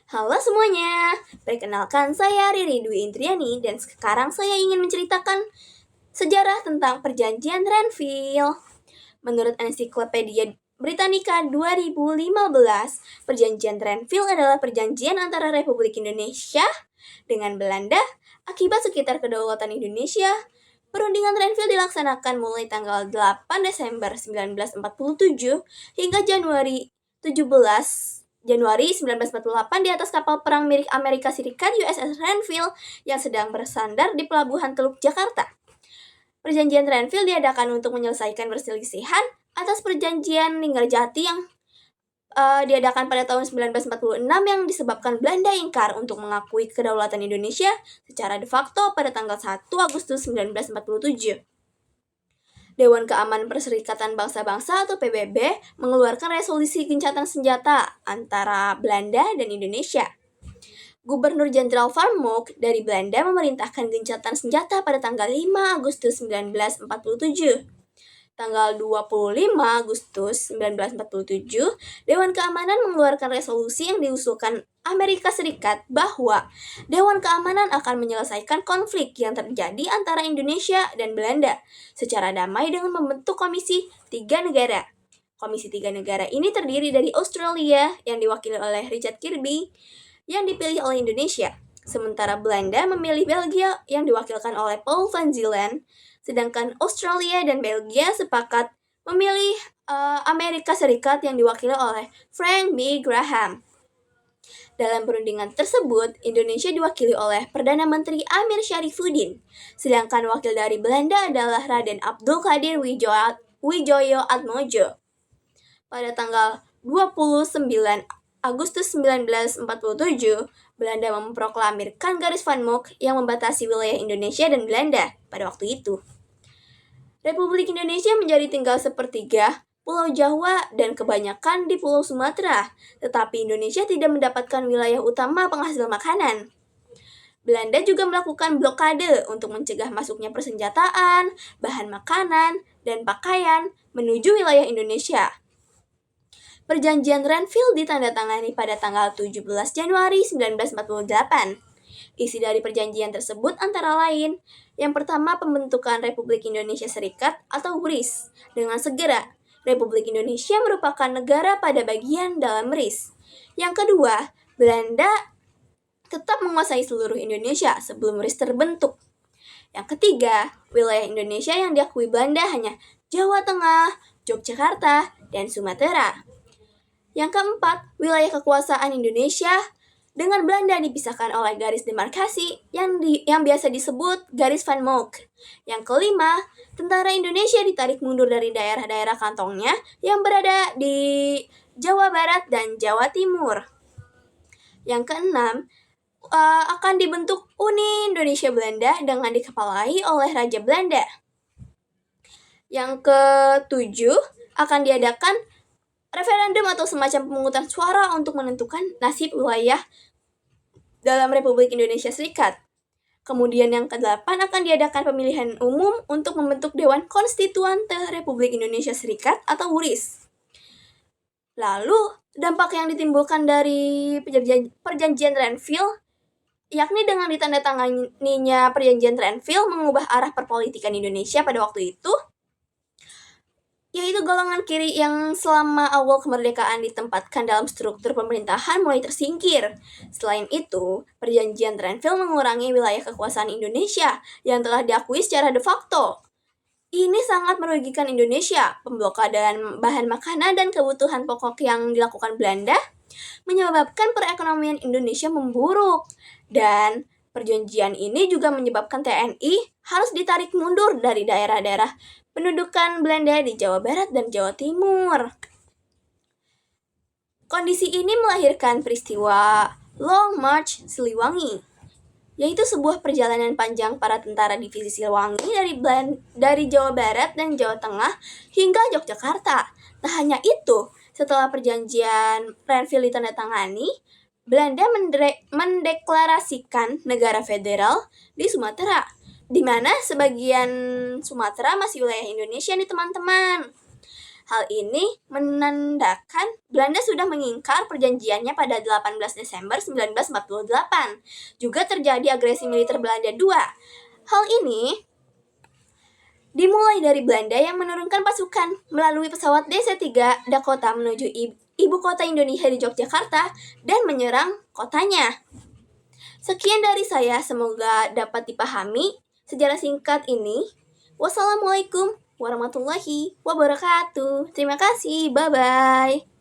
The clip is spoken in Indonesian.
Halo semuanya, perkenalkan saya Riri Dwi Indriani dan sekarang saya ingin menceritakan sejarah tentang perjanjian Renville. Menurut Ensiklopedia Britannica 2015, perjanjian Renville adalah perjanjian antara Republik Indonesia dengan Belanda akibat sekitar kedaulatan Indonesia. Perundingan Renville dilaksanakan mulai tanggal 8 Desember 1947 hingga Januari 1948 di atas kapal perang milik Amerika Serikat USS Renville yang sedang bersandar di Pelabuhan Teluk Jakarta. Perjanjian Renville diadakan untuk menyelesaikan perselisihan atas perjanjian Linggarjati yang diadakan pada tahun 1946 yang disebabkan Belanda ingkar untuk mengakui kedaulatan Indonesia secara de facto pada tanggal 1 Agustus 1947. Dewan Keamanan Perserikatan Bangsa-Bangsa atau PBB mengeluarkan resolusi gencatan senjata antara Belanda dan Indonesia. Gubernur Jenderal Van Mook dari Belanda memerintahkan gencatan senjata pada tanggal 5 Agustus 1947. Tanggal 25 Agustus 1947, Dewan Keamanan mengeluarkan resolusi yang diusulkan Amerika Serikat bahwa Dewan Keamanan akan menyelesaikan konflik yang terjadi antara Indonesia dan Belanda secara damai dengan membentuk Komisi 3 Negara. Komisi 3 Negara ini terdiri dari Australia yang diwakili oleh Richard Kirby yang dipilih oleh Indonesia, sementara Belanda memilih Belgia yang diwakilkan oleh Paul van Zeeland, sedangkan Australia dan Belgia sepakat memilih Amerika Serikat yang diwakili oleh Frank B. Graham. Dalam perundingan tersebut, Indonesia diwakili oleh Perdana Menteri Amir Syarifuddin, sedangkan wakil dari Belanda adalah Raden Abdul Qadir Wijoyo Atmojo. Pada tanggal 29 Agustus 1947, Belanda memproklamirkan garis Van Mook yang membatasi wilayah Indonesia dan Belanda pada waktu itu. Republik Indonesia menjadi tinggal sepertiga Pulau Jawa dan kebanyakan di Pulau Sumatera, tetapi Indonesia tidak mendapatkan wilayah utama penghasil makanan. Belanda juga melakukan blokade untuk mencegah masuknya persenjataan, bahan makanan, dan pakaian menuju wilayah Indonesia. Perjanjian Renville ditandatangani pada tanggal 17 Januari 1948. Isi dari perjanjian tersebut antara lain, yang pertama pembentukan Republik Indonesia Serikat atau RIS. Dengan segera, Republik Indonesia merupakan negara pada bagian dalam RIS. Yang kedua, Belanda tetap menguasai seluruh Indonesia sebelum RIS terbentuk. Yang ketiga, wilayah Indonesia yang diakui Belanda hanya Jawa Tengah, Yogyakarta, dan Sumatera. Yang keempat, wilayah kekuasaan Indonesia dengan Belanda dipisahkan oleh garis demarkasi yang biasa disebut garis Van Mook. Yang kelima, tentara Indonesia ditarik mundur dari daerah-daerah kantongnya yang berada di Jawa Barat dan Jawa Timur. Yang keenam, akan dibentuk Uni Indonesia Belanda dengan dikepalai oleh Raja Belanda. Yang ketujuh, akan diadakan referendum atau semacam pemungutan suara untuk menentukan nasib wilayah dalam Republik Indonesia Serikat. Kemudian yang ke-8 akan diadakan pemilihan umum untuk membentuk Dewan Konstituante Republik Indonesia Serikat atau RIS. Lalu, dampak yang ditimbulkan dari perjanjian Renville, yakni dengan ditandatanganinya perjanjian Renville mengubah arah perpolitikan Indonesia pada waktu itu, yaitu golongan kiri yang selama awal kemerdekaan ditempatkan dalam struktur pemerintahan mulai tersingkir. Selain itu, perjanjian Renville mengurangi wilayah kekuasaan Indonesia yang telah diakui secara de facto. Ini sangat merugikan Indonesia. Pemblokadaan bahan makanan dan kebutuhan pokok yang dilakukan Belanda menyebabkan perekonomian Indonesia memburuk. Dan perjanjian ini juga menyebabkan TNI harus ditarik mundur dari daerah-daerah pendudukan Belanda di Jawa Barat dan Jawa Timur. Kondisi ini melahirkan peristiwa Long March Siliwangi, yaitu sebuah perjalanan panjang para tentara divisi Siliwangi dari Jawa Barat dan Jawa Tengah hingga Yogyakarta. Tak hanya itu, setelah perjanjian Renville ditandatangani, Belanda mendeklarasikan negara federal di Sumatera, di mana sebagian Sumatera masih wilayah Indonesia nih teman-teman. Hal ini menandakan Belanda sudah mengingkar perjanjiannya pada 18 Desember 1948. Juga terjadi agresi militer Belanda II. Hal ini dimulai dari Belanda yang menurunkan pasukan melalui pesawat DC-3 Dakota menuju ibu kota Indonesia di Yogyakarta dan menyerang kotanya. Sekian dari saya, semoga dapat dipahami sejarah singkat ini. Wassalamualaikum warahmatullahi wabarakatuh. Terima kasih, bye-bye.